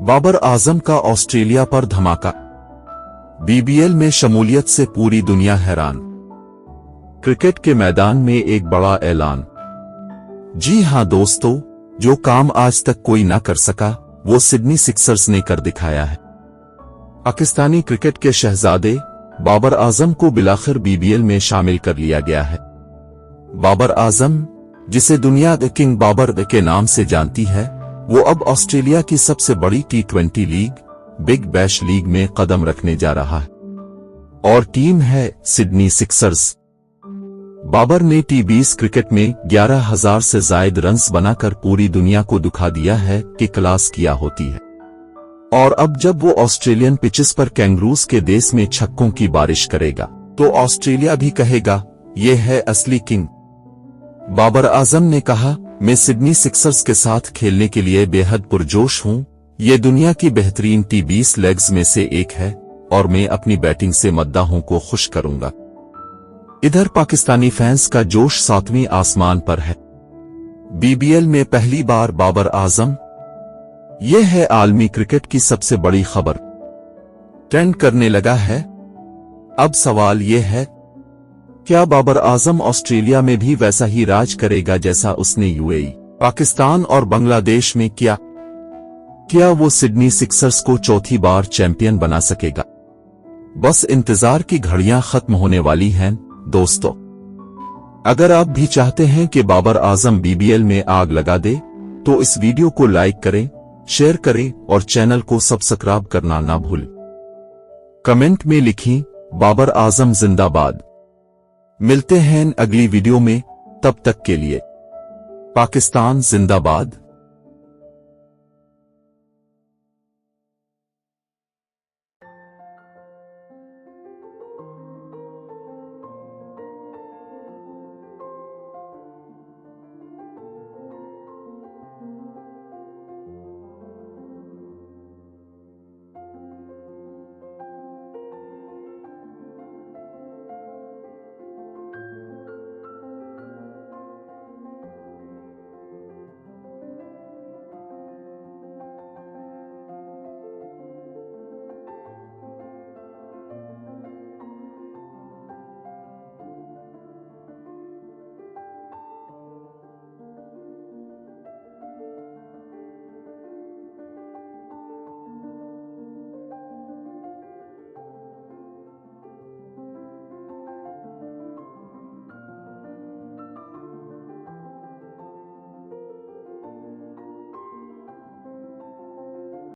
बाबर आजम का ऑस्ट्रेलिया पर धमाका। बीबीएल में शमूलियत से पूरी दुनिया हैरान। क्रिकेट के मैदान में एक बड़ा ऐलान। जी हां दोस्तों, जो काम आज तक कोई ना कर सका वो सिडनी सिक्सर्स ने कर दिखाया है। पाकिस्तानी क्रिकेट के शहजादे बाबर आजम को बिलाखिर बीबीएल में शामिल कर लिया गया है। बाबर आजम, जिसे दुनिया द किंग बाबर के नाम से जानती है, वो अब ऑस्ट्रेलिया की सबसे बड़ी T20 league big bash league में कदम रखने जा रहा है और टीम है सिडनी सिक्सर्स। बाबर ने T20 क्रिकेट में 11,000 से जायद रन्स बनाकर पूरी दुनिया को दिखा दिया है कि क्लास क्या होती है। और अब जब वो ऑस्ट्रेलियन पिचेस पर कैंगरूज के देश में छक्कों की बारिश करेगा तो ऑस्ट्रेलिया भी कहेगा ये है असली किंग। बाबर आजम ने कहा, मैं सिडनी सिक्सर्स के साथ खेलने के लिए बेहद पुरजोश हूं। ये दुनिया की बेहतरीन T20 लेग्स में से एक है और मैं अपनी बैटिंग से मद्दाहों को खुश करूंगा। इधर पाकिस्तानी फैंस का जोश 7वें आसमान पर है। बीबीएल में पहली बार बाबर आजम, यह है आलमी क्रिकेट की सबसे बड़ी खबर, ट्रेंड करने लगा है। अब सवाल यह है, क्या बाबर आजम ऑस्ट्रेलिया में भी वैसा ही राज करेगा जैसा उसने यूएई, पाकिस्तान और बांग्लादेश में किया? क्या वो सिडनी सिक्सर्स को चौथी बार चैंपियन बना सकेगा? बस इंतजार की घड़ियां खत्म होने वाली हैं दोस्तों। अगर आप भी चाहते हैं कि बाबर आजम बीबीएल में आग लगा दे तो इस वीडियो को लाइक करें, शेयर करें और चैनल को सब्सक्राइब करना ना भूलें। कमेंट में लिखें बाबर आजम जिंदाबाद। मिलते हैं अगली वीडियो में, तब तक के लिए पाकिस्तान जिंदाबाद।